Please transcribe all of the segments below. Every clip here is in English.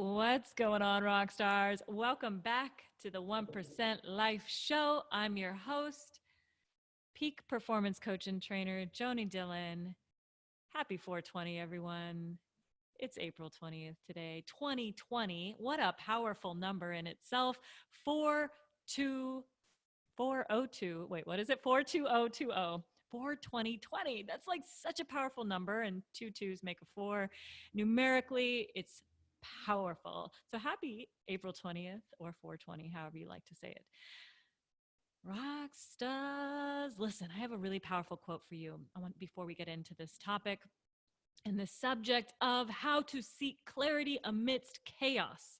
What's going on, rock stars? Welcome back to the 1% Life Show. I'm your host, peak performance coach and trainer, JoanieDhillon. Happy 420, everyone. It's April 20th today, 2020. What a powerful number in itself. 420. Wait, what is it? 42020. 42020. That's like such a powerful number, and two twos make a four. Numerically, it's powerful. So happy April 20th or 420, however you like to say it. Rock stars, listen, I have a really powerful quote for you. Before we get into this topic and the subject of how to seek clarity amidst chaos.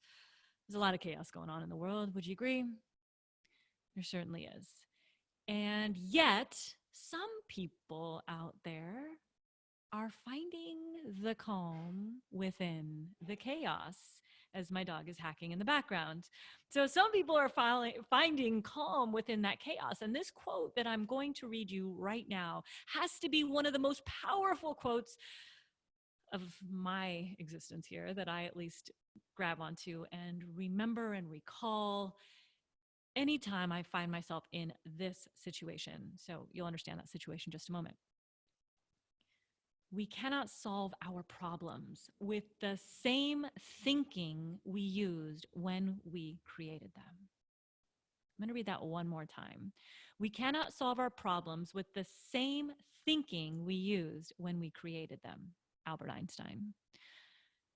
There's a lot of chaos going on in the world. Would you agree? There certainly is. And yet, some people out there are finding the calm within the chaos, as my dog is hacking in the background. So some people are finding calm within that chaos. And this quote that I'm going to read you right now has to be one of the most powerful quotes of my existence here that I at least grab onto and remember and recall anytime I find myself in this situation. So you'll understand that situation in just a moment. We cannot solve our problems with the same thinking we used when we created them. I'm going to read that one more time. We cannot solve our problems with the same thinking we used when we created them. Albert Einstein.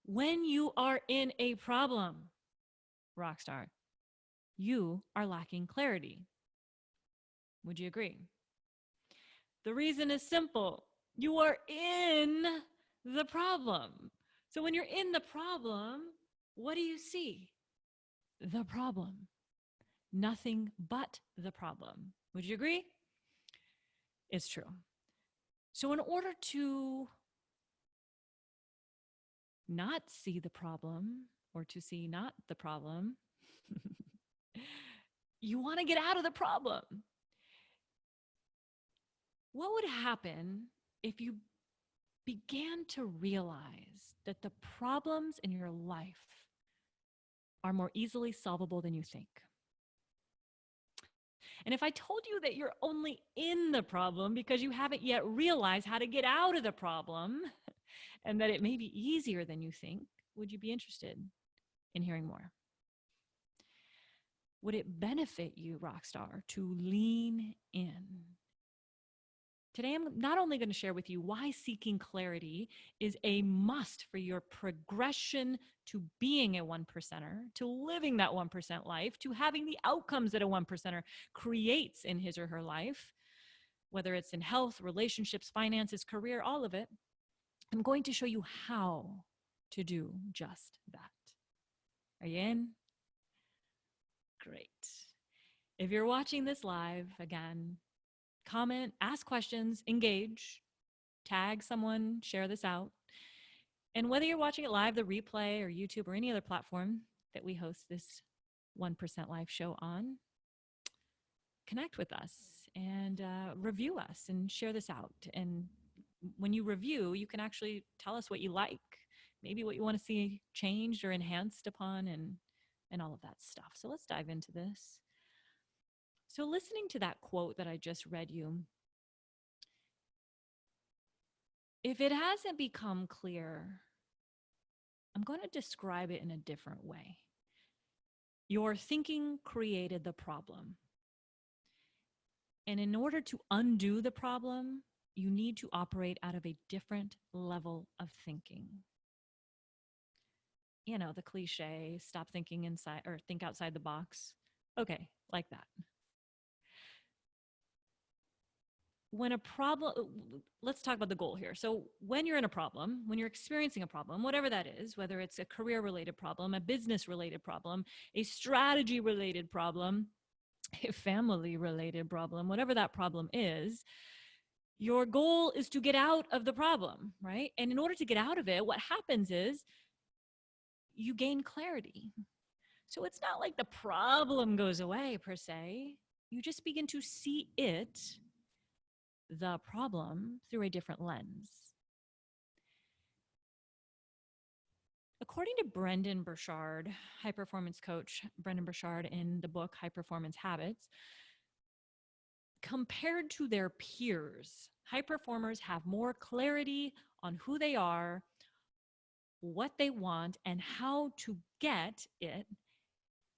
When you are in a problem, rockstar, you are lacking clarity. Would you agree? The reason is simple. You are in the problem. So when you're in the problem, what do you see? The problem. Nothing but the problem. Would you agree? It's true. So in order to not see the problem, or to see not the problem, you want to get out of the problem. What would happen if you began to realize that the problems in your life are more easily solvable than you think? And if I told you that you're only in the problem because you haven't yet realized how to get out of the problem, and that it may be easier than you think, would you be interested in hearing more? Would it benefit you, rockstar, to lean in? Today, I'm not only going to share with you why seeking clarity is a must for your progression to being a 1%er, to living that 1% life, to having the outcomes that a 1%er creates in his or her life, whether it's in health, relationships, finances, career, all of it. I'm going to show you how to do just that. Are you in? Great. If you're watching this live, again, comment, ask questions, engage, tag someone, share this out. And whether you're watching it live, the replay, or YouTube, or any other platform that we host this 1% Life Show on, connect with us and review us and share this out. And when you review, you can actually tell us what you like, maybe what you want to see changed or enhanced upon, and all of that stuff. So let's dive into this. So listening to that quote that I just read you, if it hasn't become clear, I'm going to describe it in a different way. Your thinking created the problem. And in order to undo the problem, you need to operate out of a different level of thinking. You know, the cliche, stop thinking inside or think outside the box. Okay, like that. When a problem, let's talk about the goal here. So when you're in a problem, when you're experiencing a problem, whatever that is, whether it's a career-related problem, a business-related problem, a strategy-related problem, a family-related problem, whatever that problem is, your goal is to get out of the problem, right? And in order to get out of it, what happens is you gain clarity. So it's not like the problem goes away per se. You just begin to see it, the problem, through a different lens. According to Brendan Burchard, high performance coach Brendan Burchard, in the book High Performance Habits, compared to their peers, high performers have more clarity on who they are, what they want, and how to get it,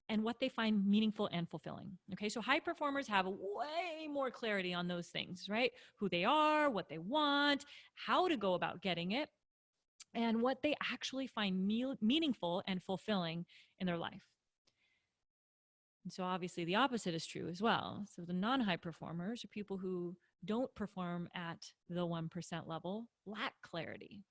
and what they find meaningful and fulfilling. Okay, so high performers have way more clarity on those things, right? Who they are, what they want, how to go about getting it, and what they actually find meaningful and fulfilling in their life. And so obviously the opposite is true as well. So the non-high performers, or people who don't perform at the 1% level, lack clarity.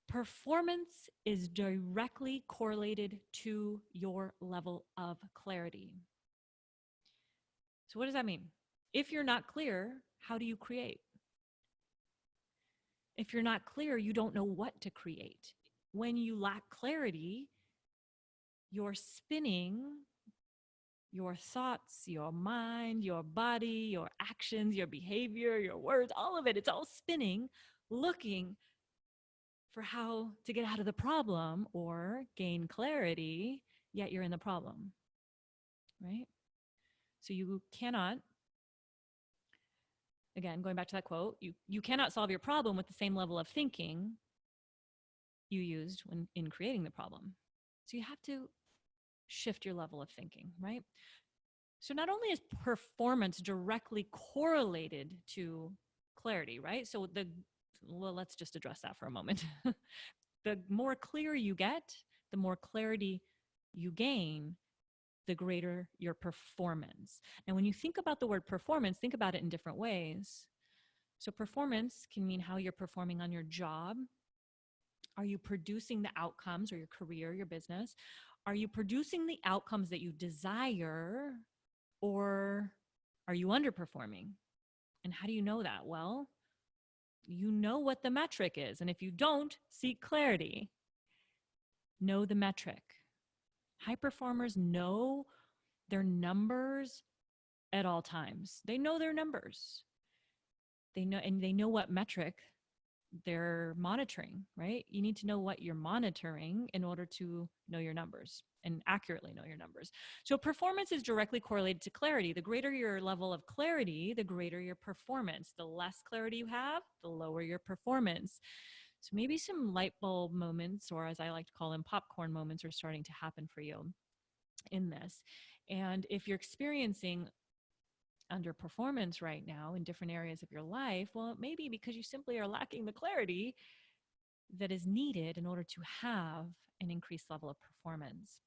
Performance is directly correlated to your level of clarity. So what does that mean? If you're not clear, how do you create? If you're not clear, you don't know what to create. When you lack clarity, you're spinning your thoughts, your mind, your body, your actions, your behavior, your words, all of it. It's all spinning, looking for how to get out of the problem or gain clarity, yet you're in the problem, right? So you cannot, again, going back to that quote, you cannot solve your problem with the same level of thinking you used when in creating the problem. So you have to shift your level of thinking, right? So not only is performance directly correlated to clarity, right? So let's just address that for a moment. The more clear you get, the more clarity you gain, the greater your performance. And when you think about the word performance, think about it in different ways. So performance can mean how you're performing on your job. Are you producing the outcomes, or your career, your business? Are you producing the outcomes that you desire, or are you underperforming? And how do you know that? Well, you know what the metric is. And if you don't, seek clarity. Know the metric. High performers know their numbers at all times. They know their numbers. They know what metric they're monitoring, right? You need to know what you're monitoring in order to know your numbers and accurately know your numbers. So performance is directly correlated to clarity. The greater your level of clarity, the greater your performance. The less clarity you have, the lower your performance. So maybe some light bulb moments, or as I like to call them, popcorn moments, are starting to happen for you in this. And if you're experiencing underperformance right now in different areas of your life, well, it may be because you simply are lacking the clarity that is needed in order to have an increased level of performance.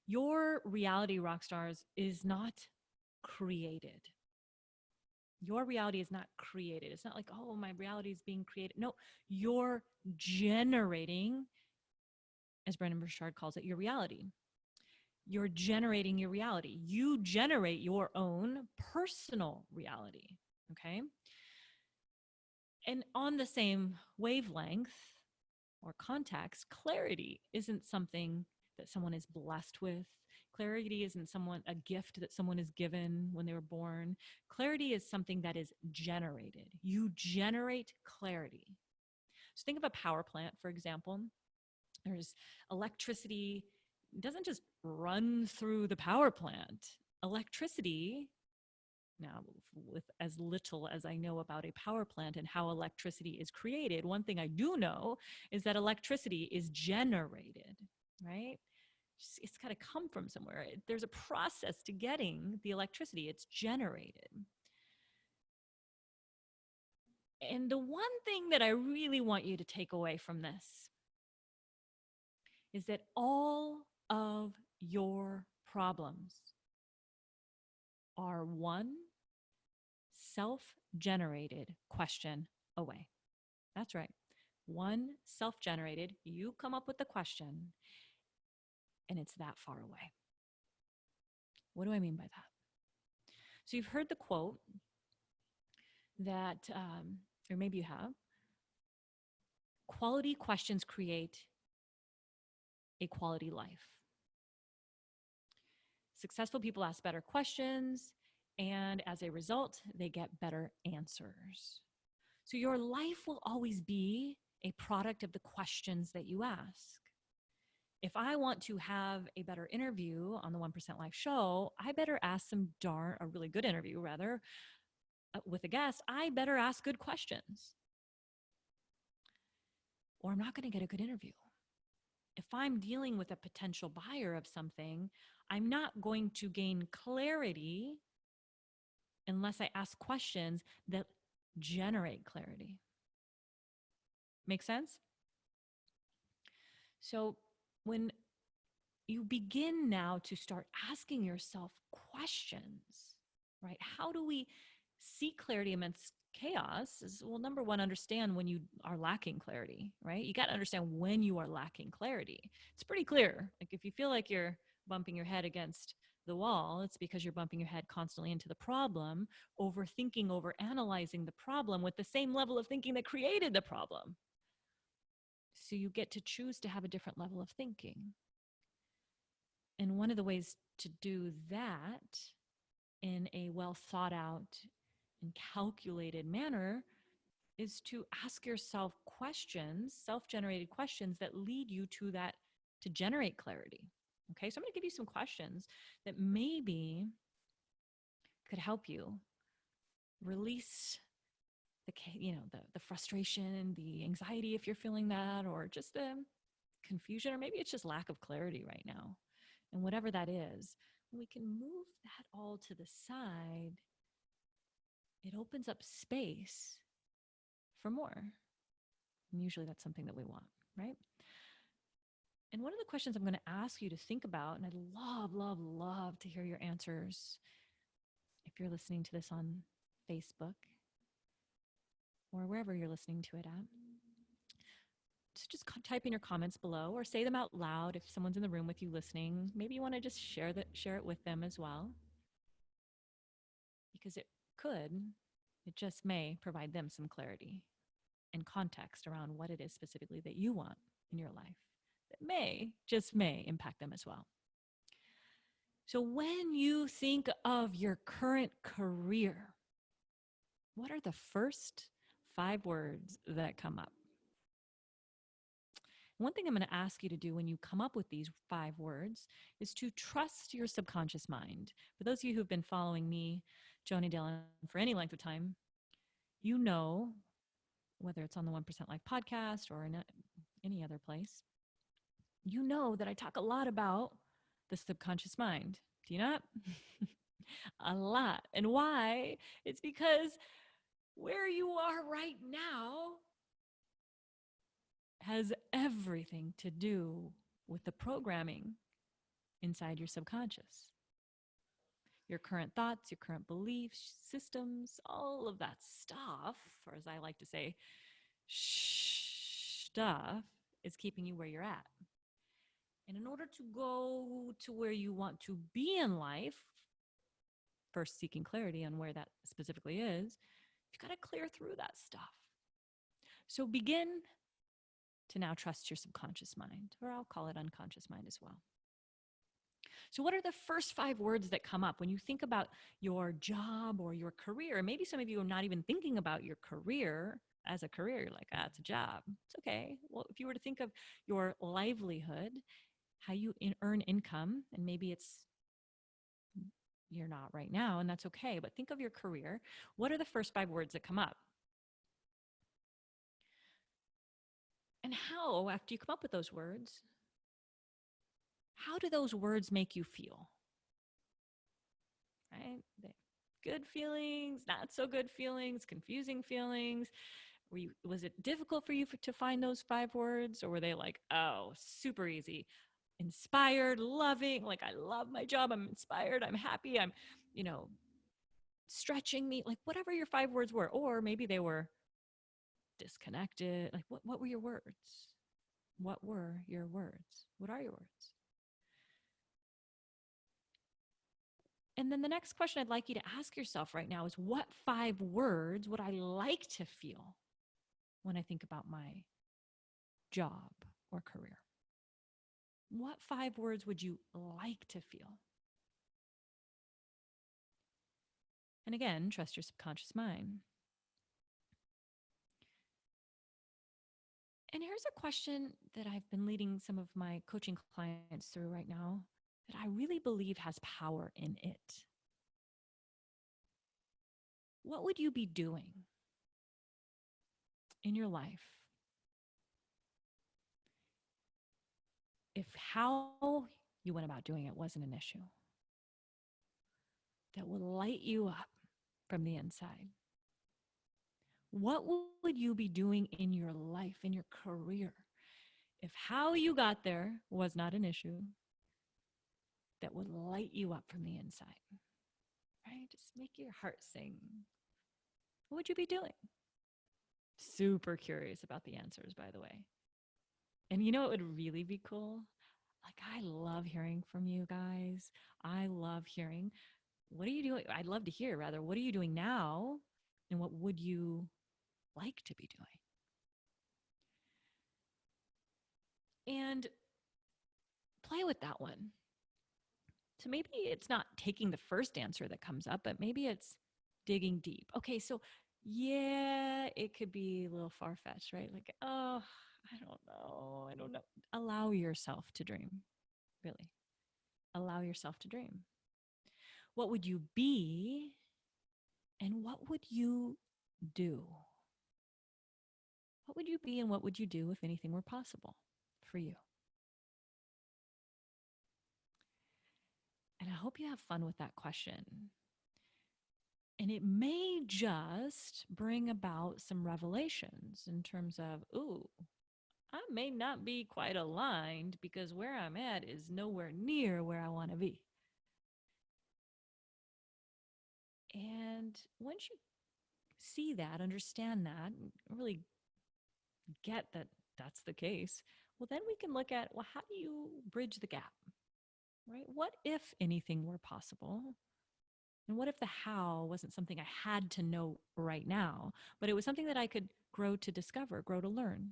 Your reality, rock stars, is not created. Your reality is not created. It's not like, oh, my reality is being created. No, you're generating, as Brendan Burchard calls it, your reality. You're generating your reality. You generate your own personal reality, okay? And on the same wavelength or context, clarity isn't something that someone is blessed with. Clarity isn't a gift that someone is given when they were born. Clarity is something that is generated. You generate clarity. So think of a power plant, for example. There's electricity. It doesn't just run through the power plant. Electricity, now with as little as I know about a power plant and how electricity is created, one thing I do know is that electricity is generated, right? It's got to come from somewhere. There's a process to getting the electricity. It's generated. And the one thing that I really want you to take away from this is that all of your problems are one self-generated question away. That's right. One self-generated, you come up with the question, and it's that far away. What do I mean by that? So you've heard the quote that, or maybe you have, quality questions create a quality life. Successful people ask better questions, and as a result, they get better answers. So your life will always be a product of the questions that you ask. If I want to have a better interview on the 1% Life show, I better ask a really good interview rather, with a guest. I better ask good questions, or I'm not going to get a good interview. If I'm dealing with a potential buyer of something, I'm not going to gain clarity unless I ask questions that generate clarity. Make sense? So when you begin now to start asking yourself questions, right? How do we see clarity amidst chaos? Well, number one, understand when you are lacking clarity, right? You got to understand when you are lacking clarity. It's pretty clear. Like if you feel like you're bumping your head against the wall, it's because you're bumping your head constantly into the problem, overthinking, overanalyzing the problem with the same level of thinking that created the problem. So you get to choose to have a different level of thinking. And one of the ways to do that in a well thought out and calculated manner is to ask yourself questions, self-generated questions that lead you to that, to generate clarity. Okay, so I'm going to give you some questions that maybe could help you release the frustration, the anxiety if you're feeling that, or just the confusion, or maybe it's just lack of clarity right now. And whatever that is, we can move that all to the side. It opens up space for more. And usually that's something that we want, right? And one of the questions I'm going to ask you to think about, and I'd love, love, love to hear your answers if you're listening to this on Facebook or wherever you're listening to it at. So just type in your comments below or say them out loud if someone's in the room with you listening. Maybe you want to just share it with them as well, because it just may provide them some clarity and context around what it is specifically that you want in your life that just may impact them as well. So when you think of your current career, what are the first 5 words that come up? One thing I'm going to ask you to do when you come up with these 5 words is to trust your subconscious mind. For those of you who've been following me, JoanieDhillon, for any length of time, you know, whether it's on the 1% Life podcast or in any other place, you know that I talk a lot about the subconscious mind. Do you not? A lot. And why? It's because where you are right now has everything to do with the programming inside your subconscious. Your current thoughts, your current beliefs, systems, all of that stuff, or as I like to say, stuff, is keeping you where you're at. And in order to go to where you want to be in life, first seeking clarity on where that specifically is, you've got to clear through that stuff. So begin to now trust your subconscious mind, or I'll call it unconscious mind as well. So what are the first 5 words that come up when you think about your job or your career? Maybe some of you are not even thinking about your career as a career. You're like, it's a job. It's okay. Well, if you were to think of your livelihood, how you earn income, and maybe you're not right now, and that's okay, but think of your career. What are the first 5 words that come up? And how, after you come up with those words, how do those words make you feel? Right? Good feelings, not so good feelings, confusing feelings. Was it difficult for you to find those 5 words, or were they like, oh, super easy? Inspired, loving, like I love my job, I'm inspired, I'm happy, I'm, stretching me, like whatever your 5 words were. Or maybe they were disconnected. Like what were your words? What were your words? What are your words? And then the next question I'd like you to ask yourself right now is, what 5 words would I like to feel when I think about my job or career? What 5 words would you like to feel? And again, trust your subconscious mind. And here's a question that I've been leading some of my coaching clients through right now that I really believe has power in it. What would you be doing in your life if how you went about doing it wasn't an issue that would light you up from the inside? What would you be doing in your life, in your career, if how you got there was not an issue that would light you up from the inside? Right? Just make your heart sing. What would you be doing? Super curious about the answers, by the way. And you know what would really be cool? Like, I love hearing from you guys. I love hearing, what are you doing? I'd love to hear, rather, what are you doing now? And what would you like to be doing? And play with that one. So maybe it's not taking the first answer that comes up, but maybe it's digging deep. Okay, so yeah, it could be a little far fetched, right? Like, oh, I don't know. I don't know. Allow yourself to dream, really. Allow yourself to dream. What would you be and what would you do? What would you be and what would you do if anything were possible for you? And I hope you have fun with that question. And it may just bring about some revelations in terms of, ooh, I may not be quite aligned because where I'm at is nowhere near where I want to be. And once you see that, understand that, really get that that's the case, well, then we can look at, well, how do you bridge the gap, right? What if anything were possible? And what if the how wasn't something I had to know right now, but it was something that I could grow to discover, grow to learn?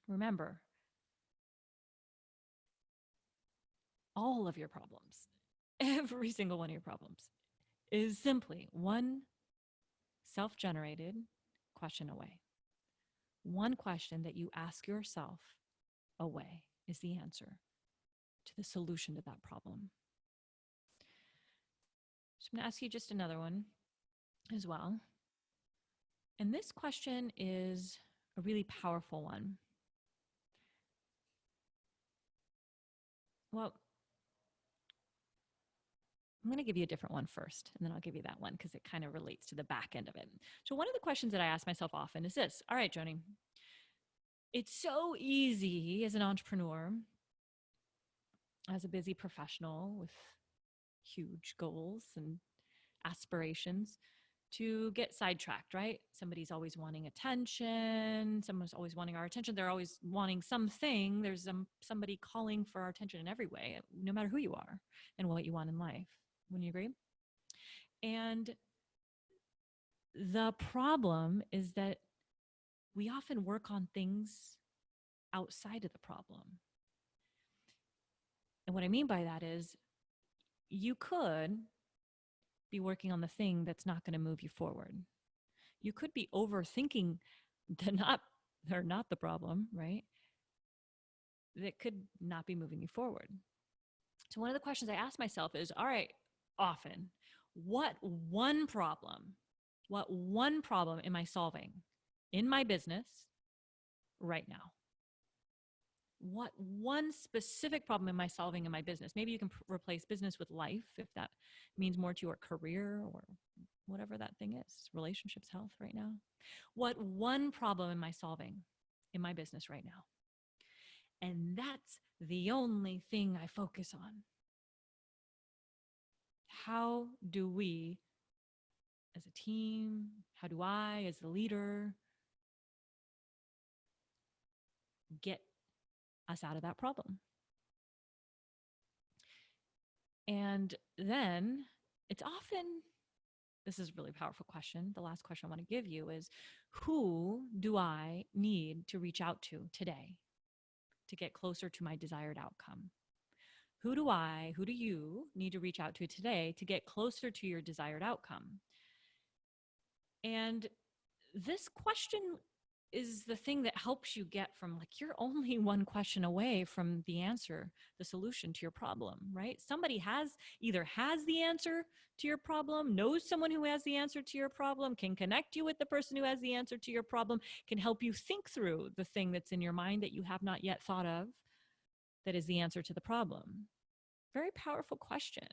Remember, all of your problems, every single one of your problems, is simply one self generated question away. One question that you ask yourself away is the answer to the solution to that problem. So I'm going to ask you just another one as well. And this question is a really powerful one. Well, I'm going to give you a different one first, and then I'll give you that one because it kind of relates to the back end of it. So one of the questions that I ask myself often is this. All right, Joni, it's so easy as an entrepreneur, as a busy professional with huge goals and aspirations, to get sidetracked, right? Somebody's always wanting attention. Someone's always wanting our attention. They're always wanting something. There's somebody calling for our attention in every way, no matter who you are and what you want in life. Wouldn't you agree? And the problem is that we often work on things outside of the problem. And what I mean by that is you could be working on the thing that's not going to move you forward. You could be overthinking they're not the problem, right? That could not be moving you forward. So one of the questions I ask myself is, all right, often, what one problem am I solving in my business right now? What one specific problem am I solving in my business? Maybe you can replace business with life if that means more to your career or whatever that thing is, relationships, health right now. What one problem am I solving in my business right now? And that's the only thing I focus on. How do we, as a team, how do I, as the leader, get us out of that problem? And then it's often, this is a really powerful question. The last question I want to give you is, who do I need to reach out to today to get closer to my desired outcome? Who do you need to reach out to today to get closer to your desired outcome? And this question is the thing that helps you get from, like, you're only one question away from the answer, the solution to your problem, right? Somebody either has the answer to your problem, knows someone who has the answer to your problem, can connect you with the person who has the answer to your problem, can help you think through the thing that's in your mind that you have not yet thought of, that is the answer to the problem. Very powerful question.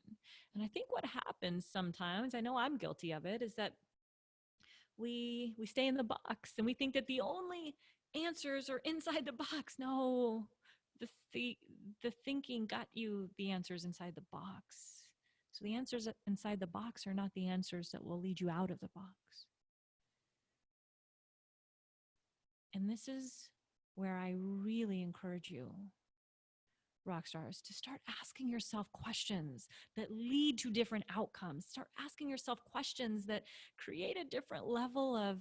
And I think what happens sometimes, I know I'm guilty of it, is that we stay in the box and we think that the only answers are inside the box. No, the thinking got you the answers inside the box. So the answers inside the box are not the answers that will lead you out of the box. And this is where I really encourage you, rock stars, to start asking yourself questions that lead to different outcomes. Start asking yourself questions that create a different level of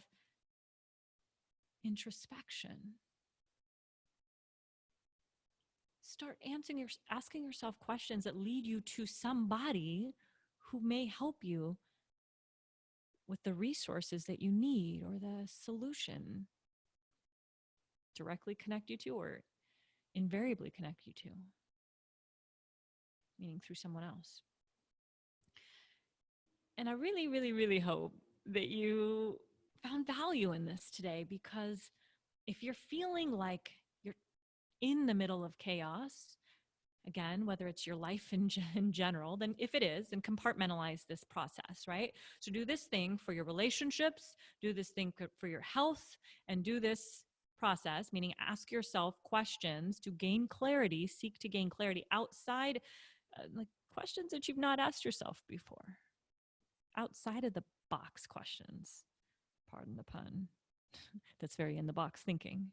introspection. Start asking yourself questions that lead you to somebody who may help you with the resources that you need or the solution, directly connect you to or invariably connect you to, meaning through someone else. And I really, really, really hope that you found value in this today, because if you're feeling like you're in the middle of chaos, again, whether it's your life in general, then if it is, then compartmentalize this process, right? So do this thing for your relationships, do this thing for your health, and do this process, meaning ask yourself questions to gain clarity, seek to gain clarity outside, like questions that you've not asked yourself before, outside of the box questions, pardon the pun, that's very in the box thinking.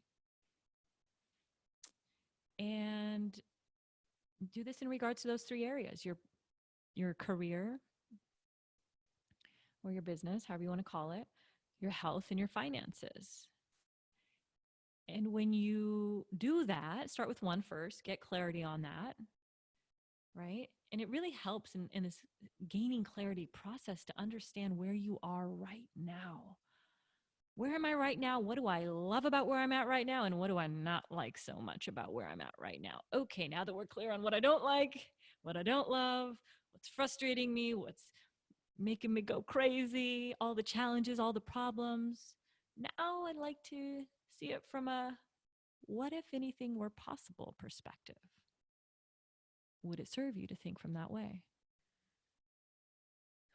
And do this in regards to those three areas, your career or your business, however you want to call it, your health, and your finances. And when you do that, start with one first, get clarity on that, right? And it really helps in this gaining clarity process to understand where you are right now. Where am I right now? What do I love about where I'm at right now? And what do I not like so much about where I'm at right now? Okay, now that we're clear on what I don't like, what I don't love, what's frustrating me, what's making me go crazy, all the challenges, all the problems. Now I'd like to see it from a what if anything were possible perspective. Would it serve you to think from that way?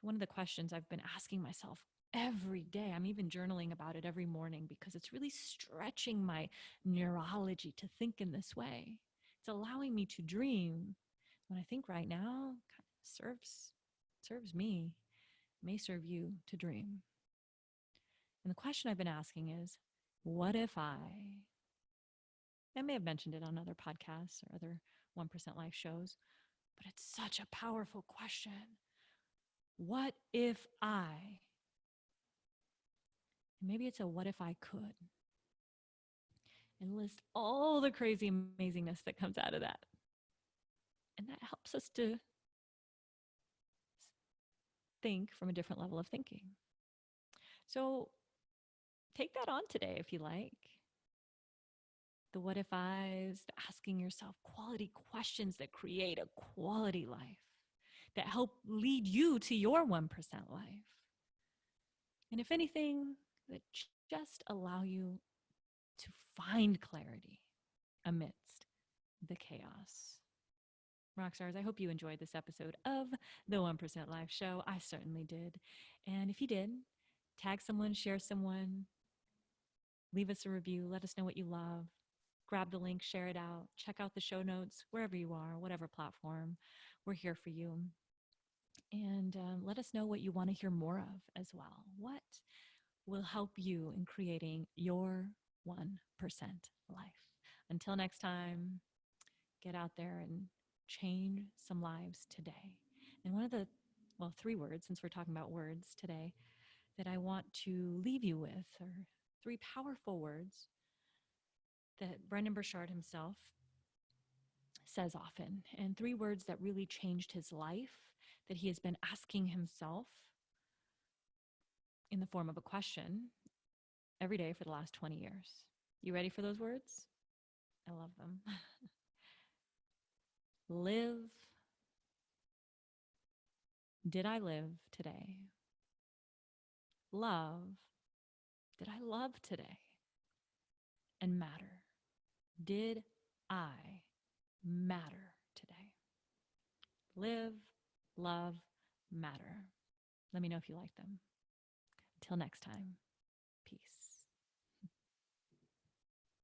One of the questions I've been asking myself every day, I'm even journaling about it every morning because it's really stretching my neurology to think in this way. It's allowing me to dream. When I think right now, kind of serves me, may serve you to dream. And the question I've been asking is, what if I may have mentioned it on other podcasts or other 1% Life shows, but it's such a powerful question. What if I, maybe it's a what if I could, and list all the crazy amazingness that comes out of that. And that helps us to think from a different level of thinking. So take that on today if you like. The what if I's, the asking yourself quality questions that create a quality life, that help lead you to your 1% life. And if anything, that just allow you to find clarity amidst the chaos. Rockstars, I hope you enjoyed this episode of the 1% Life Show. I certainly did. And if you did, tag someone, share someone, leave us a review, let us know what you love. Grab the link, share it out, check out the show notes, wherever you are, whatever platform. We're here for you. And let us know what you want to hear more of as well. What will help you in creating your 1% life? Until next time, get out there and change some lives today. And one of the, 3 words, since we're talking about words today, that I want to leave you with are 3 powerful words that Brendon Burchard himself says often, and 3 words that really changed his life, that he has been asking himself in the form of a question. every day for the last 20 years. You ready for those words? I love them. Live. Did I live today? Love. Did I love today? And matter. Did I matter today? Live, love, matter. Let me know if you like them. Until next time, peace.